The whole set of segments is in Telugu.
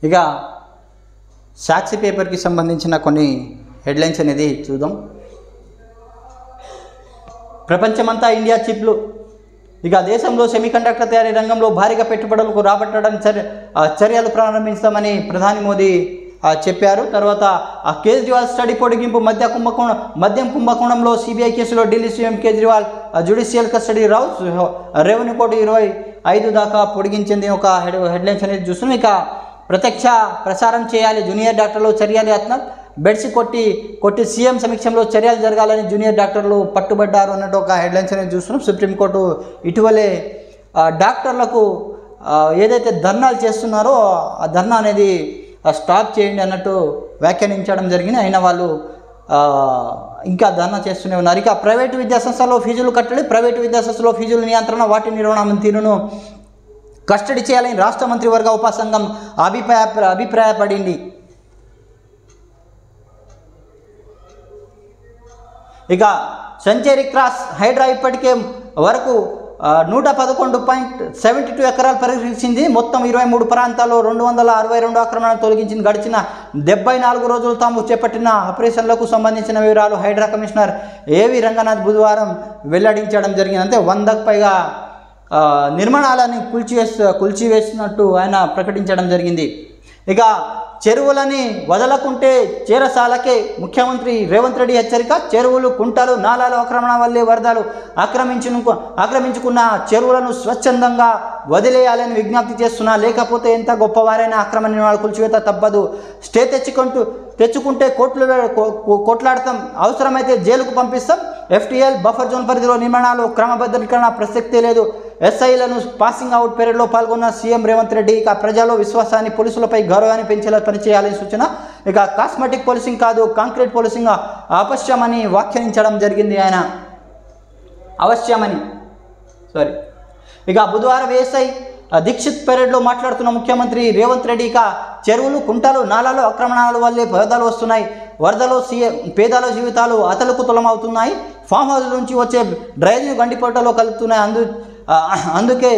ఇక సాక్షి పేపర్కి సంబంధించిన కొన్ని హెడ్లైన్స్ అనేది చూద్దాం. ప్రపంచమంతా ఇండియా చిప్లు. ఇక దేశంలో సెమీకండక్టర్ తయారీ రంగంలో భారీగా పెట్టుబడులకు రాబట్టడానికి చర్యలు ప్రారంభిస్తామని ప్రధాని మోదీ చెప్పారు. తర్వాత కేజ్రీవాల్ స్టడీ పొడిగింపు. మద్యం కుంభకోణంలో సిబిఐ కేసులో Delhi CM Kejriwal judicial custody revenue court 25 దాకా పొడిగించింది. ఒక హెడ్లైన్స్ అనేది చూస్తున్నాం. ఇక ప్రత్యక్ష ప్రసారం చేయాలి, జూనియర్ డాక్టర్లు చర్యలు యత్నం. బెడ్స్ కొట్టి సీఎం సమీక్షంలో చర్యలు జరగాలని జూనియర్ డాక్టర్లు పట్టుబడ్డారు అన్నట్టు ఒక హెడ్లైన్స్ అనేది చూస్తున్నాం. సుప్రీంకోర్టు ఇటీవలే డాక్టర్లకు ఏదైతే ధర్నాలు చేస్తున్నారో ఆ ధర్నా అనేది స్టాప్ చేయండి అన్నట్టు వ్యాఖ్యానించడం జరిగింది. అయినా వాళ్ళు ఇంకా ధర్నా చేస్తూనే ఉన్నారు. ఇక ప్రైవేటు విద్యాసంస్థల్లో ఫీజులు కట్టడి. ప్రైవేటు విద్యాసంస్థలో ఫీజుల నియంత్రణ, వాటి నిర్వహణ తీరును కస్టడీ చేయాలని రాష్ట్ర మంత్రివర్గ ఉపసంఘం అభిప్రాయపడింది. ఇక సెంచరీ క్రాస్ హైడ్రా ఇప్పటికే వరకు 111.72 ఎకరాలు పరిరక్షించింది. మొత్తం 23 ప్రాంతాల్లో 262 ఆక్రమణలు తొలగించింది. గడిచిన 74 రోజులు తాము చేపట్టిన ఆపరేషన్లకు సంబంధించిన వివరాలు హైడ్రా కమిషనర్ ఏవి రంగనాథ్ బుధవారం వెల్లడించడం జరిగింది. అంటే 100కు పైగా నిర్మాణాలని కూల్చివేసినట్టు ఆయన ప్రకటించడం జరిగింది. ఇక చెరువులని వదలకుంటే చేరసాలకే ముఖ్యమంత్రి రేవంత్ రెడ్డి హెచ్చరిక. చెరువులు, కుంటలు, నాలాల ఆక్రమణ వల్లే వరదలు ఆక్రమించుకున్న చెరువులను స్వచ్ఛందంగా వదిలేయాలని విజ్ఞప్తి చేస్తున్నా. లేకపోతే ఎంత గొప్పవారైనా ఆక్రమణ నిర్మాణాలు కూల్చివేత తప్పదు. స్టే తెచ్చుకుంటే కొట్లాడతాం, అవసరమైతే జైలుకు పంపిస్తాం. ఎఫ్టీఎల్ బఫర్ జోన్ పరిధిలో నిర్మాణాలు క్రమబద్ధీకరణ ప్రసక్తే లేదు. ఎస్ఐలను పాసింగ్ అవుట్ పీరియడ్లో పాల్గొన్న సీఎం రేవంత్ రెడ్డి ఇక ప్రజల్లో విశ్వాసాన్ని, పోలీసులపై గౌరవాన్ని పెంచేలా పనిచేయాలని సూచన. ఇక కాస్మెటిక్ పోలీసింగ్ కాదు, కాంక్రీట్ పోలీసింగ్ అవశ్యమని వ్యాఖ్యానించడం జరిగింది. ఆయన అవశ్యమని ఇక బుధవారం ఏఎస్ఐ దీక్షిత్ పెరేడ్లో మాట్లాడుతున్న ముఖ్యమంత్రి రేవంత్ రెడ్డి ఇక చెరువులు, కుంటలు, నాలాలు ఆక్రమణాల వల్లే వరదలు వస్తున్నాయి. వరదలో పేదల జీవితాలు అతలుకుతలమవుతున్నాయి. ఫామ్ హౌస్ నుంచి వచ్చే డ్రైనేజ్ గండిపొట్టలో కలుపుతున్నాయి. అందుకే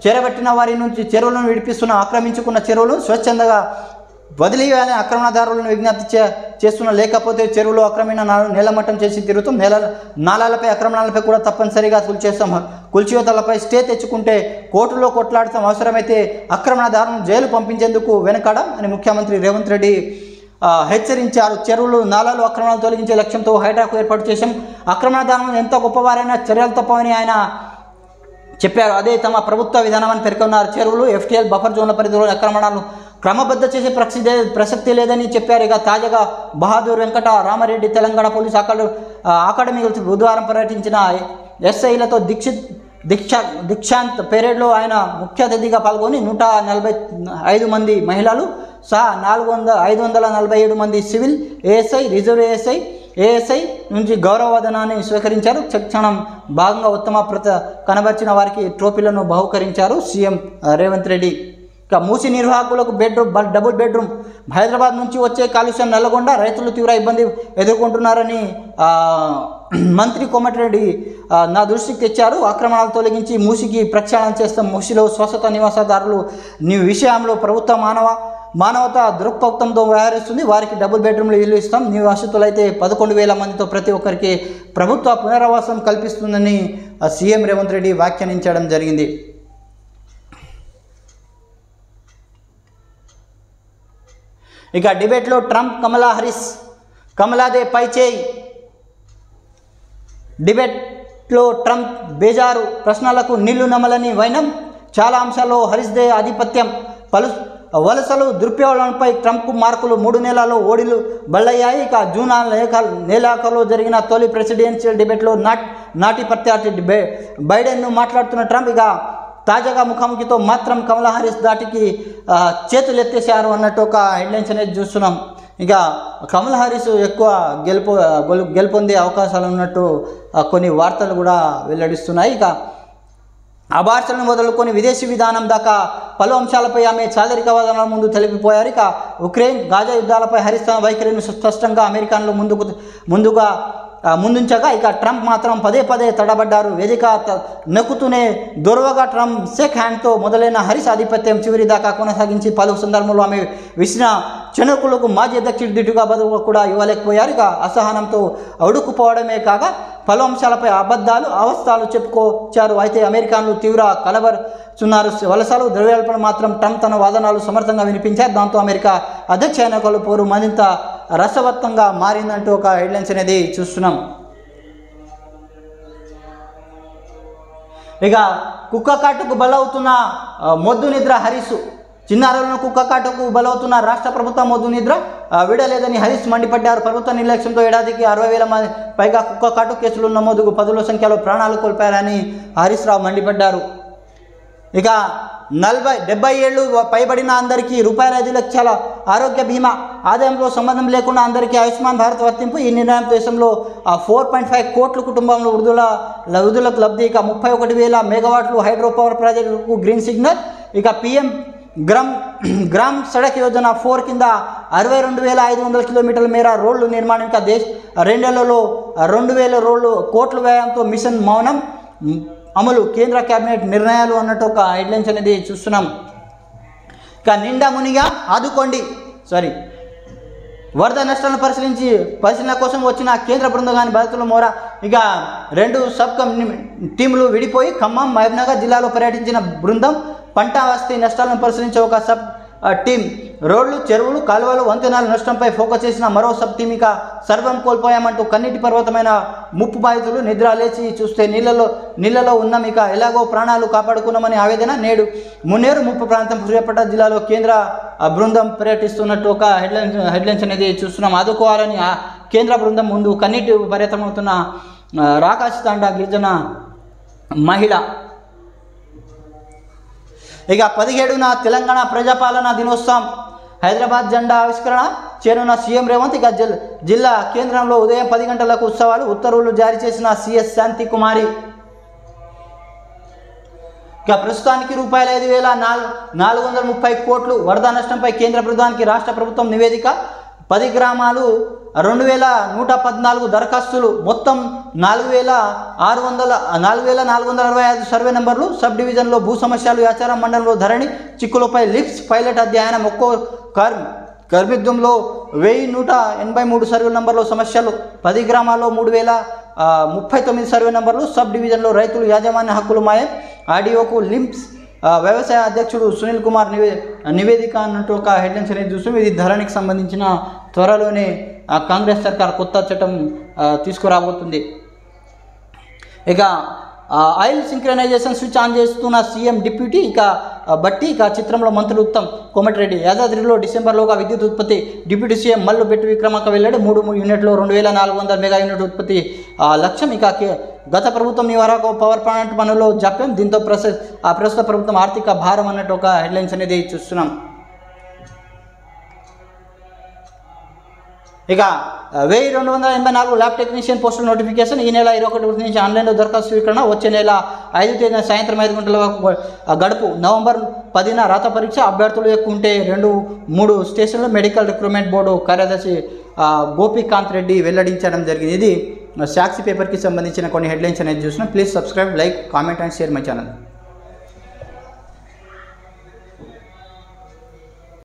చేరబెట్టిన వారి నుంచి చెరువులను విడిపిస్తున్న ఆక్రమించుకున్న చెరువులను స్వచ్ఛందంగా వదిలివేయాలని ఆక్రమణదారులను విజ్ఞప్తి చేస్తున్న. లేకపోతే చెరువులు ఆక్రమణ నేలమట్టం చేసి తిరుగుతాం. నాలాలపై ఆక్రమణలపై కూడా తప్పనిసరిగా కూల్చివేతలపై స్టే తెచ్చుకుంటే కోర్టులో కొట్లాడతాం. అవసరమైతే ఆక్రమణదారులను జైలు పంపించేందుకు వెనకాడం అని ముఖ్యమంత్రి రేవంత్ రెడ్డి హెచ్చరించారు. చెరువులు, నాలాలు ఆక్రమణలు తొలగించే లక్ష్యంతో హైడ్రాకు ఏర్పాటు చేశాం. ఆక్రమణదారులను ఎంత గొప్పవారైనా చర్యలు తప్పవని ఆయన చెప్పారు. అదే తమ ప్రభుత్వ విధానమని పేర్కొన్నారు. చెరువులు, ఎఫ్టీఎల్ బఫర్ జోన్ల పరిధిలో ఆక్రమణాలను క్రమబద్ధ చేసే ప్రసక్తి లేదని చెప్పారు. ఇక తాజాగా బహాదూర్ వెంకట రామారెడ్డి తెలంగాణ పోలీసు అకాడమీలో బుధవారం పర్యటించిన ఎస్ఐలతో దీక్షాంత్ పెరేడ్లో ఆయన ముఖ్య అతిథిగా పాల్గొని 145 మంది మహిళలు సహా 547 మంది సివిల్, ఏఎస్ఐ, రిజర్వ్ ఏఎస్ఐ నుంచి గౌరవవదనాన్ని స్వీకరించారు. క్షణం భాగంగా ఉత్తమ కనబర్చిన వారికి ట్రోఫీలను బహుకరించారు సీఎం రేవంత్ రెడ్డి. ఇక మూసి నిర్వాహకులకు డబుల్ బెడ్రూమ్. హైదరాబాద్ నుంచి వచ్చే కాలుష్యం నల్లగొండ రైతులు తీవ్ర ఇబ్బంది ఎదుర్కొంటున్నారని మంత్రి కోమటిరెడ్డి నా దృష్టికి తెచ్చారు. ఆక్రమణలు తొలగించి మూసికి ప్రక్షాళన చేస్తాం. మూసిలో శాశ్వత నివాసదారులు విషయంలో ప్రభుత్వ మానవతా దృక్పథంతో వ్యవహరిస్తుంది. వారికి డబుల్ బెడ్రూమ్లు ఇల్లు ఇస్తాం. నివాసితులైతే 11,000 మందితో ప్రతి ఒక్కరికి ప్రభుత్వ పునరావాసం కల్పిస్తుందని సీఎం రేవంత్ రెడ్డి వ్యాఖ్యానించడం జరిగింది. ఇక డిబేట్లో ట్రంప్ కమలా హారిస్, కమలాదే పై చేయి. డిబేట్లో ట్రంప్ బేజారు, ప్రశ్నలకు నీళ్లు నమలని వైనం. చాలా అంశాల్లో హారిస్దే ఆధిపత్యం. వలసలు దుర్ప్రయోగంపై ట్రంప్కు మార్కులు. 3 నెలల్లో ఓడిలు బల్లయ్యాయి. ఇక జూన్ నెలాఖరులో జరిగిన తొలి ప్రెసిడెన్షియల్ డిబేట్లో నాటి ప్రత్యర్థి బైడెన్ను మాట్లాడుతున్న ట్రంప్ ఇక తాజాగా ముఖాముఖితో మాత్రం కమలా హారిస్ దాటికి చేతులెత్తేశారు అన్నట్టు ఒక హెడ్లైన్స్ అనేది చూస్తున్నాం. ఇక కమలా హారిస్ ఎక్కువ గెలుపొందే అవకాశాలు ఉన్నట్టు కొన్ని వార్తలు కూడా వెల్లడిస్తున్నాయి. ఇక అబార్షన్ను మొదలుకొని విదేశీ విధానం దాకా పలు అంశాలపై ఆమె చాదరికవాదనల ముందు తెలిపిపోయారు. ఇక ఉక్రెయిన్, గాజా యుద్ధాలపై హారిస్ తన వైఖరిని స్పష్టంగా అమెరికాలో ముందుగా ముందుంచగా ఇక ట్రంప్ మాత్రం పదే పదే తడబడ్డారు. వేదిక నెక్కుతూనే దొరవగా ట్రంప్ షేక్ హ్యాండ్తో మొదలైన హారిస్ ఆధిపత్యం చివరి దాకా కొనసాగించి పలు సందర్భంలో ఆమె విసిన చెనుకులకు మాజీ అధ్యక్షుడు దిటుగా బదులు కూడా ఇవ్వలేకపోయారు. ఇక అసహనంతో అడుక్కుపోవడమే కాక పలు అంశాలపై అబద్ధాలు అవస్థలు చెప్పుకొచ్చారు. అయితే అమెరికాను తీవ్ర కలవరుచున్నారు. వలసలు ద్రవ్యోల్బణం మాత్రం ట్రంప్ తన వాదనలు సమర్థంగా వినిపించారు. దాంతో అమెరికా అధ్యక్ష ఎన్నికల పోరు మరింత రసవత్తంగా మారిందంటూ ఒక హెడ్లైన్స్ అనేది చూస్తున్నాం. ఇక కుక్క కాటుకు బలవుతున్న మొద్దు నిద్ర హరీష్. చిన్నారులను కుక్క కాటుకు బలవుతున్న రాష్ట్ర ప్రభుత్వం మొద్దు నిద్ర విడలేదని హరీష్ మండిపడ్డారు. ప్రభుత్వ నిర్లక్ష్యంతో ఏడాదికి 60,000 పైగా కుక్క కాటు కేసులు నమోదుకు 10ల సంఖ్యలో ప్రాణాలు కోల్పోయారని హరీష్ రావు మండిపడ్డారు. ఇక 70 ఏళ్ళు పైబడిన అందరికీ ₹5 లక్షల ఆరోగ్య బీమా, ఆదాయంలో సంబంధం లేకుండా అందరికీ ఆయుష్మాన్ భారత్ వర్తింపు. ఈ నిర్ణయం దేశంలో 4.5 కోట్ల కుటుంబంలో వృద్ధులకు లబ్ధి. ఇక 31,000 మెగావాట్లు హైడ్రో పవర్ ప్రాజెక్టులకు గ్రీన్ సిగ్నల్. ఇక PM గ్రామ్ సడక్ యోజన 4 కింద 62,500 కిలోమీటర్ల మేర రోడ్లు నిర్మాణం. ఇంకా 2 ఏళ్లలో 2,000 కోట్ల వ్యయంతో మిషన్ మౌనం అమలు, కేంద్ర కేబినెట్ నిర్ణయాలు అన్నట్టు ఒక హెడ్లైన్స్ అనేది చూస్తున్నాం. ఇక నిండా మునిగా ఆదుకోండి వరద నష్టాలను పరిశీలన కోసం వచ్చిన కేంద్ర బృందం బాధితుల మోర. ఇక 2 సబ్ టీములు విడిపోయి ఖమ్మం, మహబూబ్నగర్ జిల్లాలో పర్యటించిన బృందం పంట ఆస్తి నష్టాలను పరిశీలించే ఒక సబ్ టీం రోడ్లు, చెరువులు, కాలువలు, వంతెనల నష్టంపై ఫోకస్ చేసిన మరో సబ్ టీం ఇక సర్వం కోల్పోయామంటూ కన్నీటి పర్వతమైన ముప్పు బాధితులు నిద్ర లేచి చూస్తే నీళ్ళలో ఉన్నాం, ఇక ఎలాగో ప్రాణాలు కాపాడుకున్నామని ఆవేదన. నేడు మున్నేరు ముప్పు ప్రాంతం సూర్యాపేట జిల్లాలో కేంద్ర బృందం పర్యటిస్తున్నట్టు ఒక హెడ్లైన్స్ అనేది చూస్తున్నాం. ఆదుకోవాలని కేంద్ర బృందం ముందు కన్నీటి పర్యటమవుతున్న రాకాశి తాండా గిరిజన మహిళ. ఇక 17న తెలంగాణ ప్రజాపాలన దినోత్సవం, హైదరాబాద్ జెండా ఆవిష్కరణ చేరున్న సీఎం రేవంత్. ఇక జిల్లా కేంద్రంలో ఉదయం 10 గంటలకు ఉత్సవాలు, ఉత్తర్వులు జారీ చేసిన CS శాంతి కుమారి. ఇక ప్రస్తుతానికి ₹5,430 కోట్లు వరద నష్టంపై కేంద్ర ప్రభుత్వానికి రాష్ట్ర ప్రభుత్వం నివేదిక. 10 గ్రామాలు 2,114 దరఖాస్తులు, మొత్తం 4,465 సర్వే నెంబర్లు. సబ్ డివిజన్లో భూ సమస్యలు, యాచారం మండలంలో ధరణి చిక్కులపై లిప్స్ పైలట్ అధ్యయనం. ఒక్కో కార్మిద్యంలో 1,183 సర్వే నెంబర్లో సమస్యలు. 10 గ్రామాల్లో 3,039 సర్వే నెంబర్లు. సబ్ డివిజన్లో రైతులు యాజమాన్య హక్కులు మాయం. ఆర్డీఓకు లింప్స్ వ్యవసాయ అధ్యక్షుడు సునీల్ కుమార్ నివేదిక అన్నట్టు ఒక హెడ్లైన్స్ అనేది చూస్తాం. ఇది ధరణికి సంబంధించిన త్వరలోనే కాంగ్రెస్ సర్కార్ కొత్త చట్టం తీసుకురాబోతుంది. ఇక ఆయిల్ సింక్రనైజేషన్ స్విచ్ ఆన్ చేస్తున్న సీఎం డిప్యూటీ. ఇక బట్టి చిత్రంలో మంత్రులు ఉత్తమ్, కోమటిరెడ్డి. యాదాద్రిలో డిసెంబర్లోగా విద్యుత్ ఉత్పత్తి. డిప్యూటీ సీఎం మల్లు బెట్టు విక్రమార్క వెల్లడి. 3 యూనిట్లో 2,400 మెగా యూనిట్ ఉత్పత్తి లక్ష్యం. ఇక గత ప్రభుత్వం నివారక పవర్ ప్లాంట్ పనుల్లో జాప్యం, దీంతో ప్రస్తుత ప్రభుత్వం ఆర్థిక భారం అన్నట్టు ఒక హెడ్లైన్స్ అనేది చూస్తున్నాం. ఇక 1,284 ల్యాబ్ టెక్నీషియన్ పోస్టుల నోటిఫికేషన్. ఈ నెల 21 నుంచి ఆన్లైన్లో దరఖాస్తు స్వీకరణ. వచ్చే నెల 5 తేదీన సాయంత్రం 5 గంటల వరకు గడుపు. నవంబర్ 10న రాత పరీక్ష. అభ్యర్థులు ఎక్కువ ఉంటే 2-3 స్టేషన్లు మెడికల్ రిక్రూట్మెంట్ బోర్డు కార్యదర్శి గోపీకాంత్ రెడ్డి వెల్లడించడం జరిగింది. ఇది సాక్షి పేపర్కి సంబంధించిన కొన్ని హెడ్లైన్స్ అనేది చూసినా. Please subscribe, like, comment and share my channel.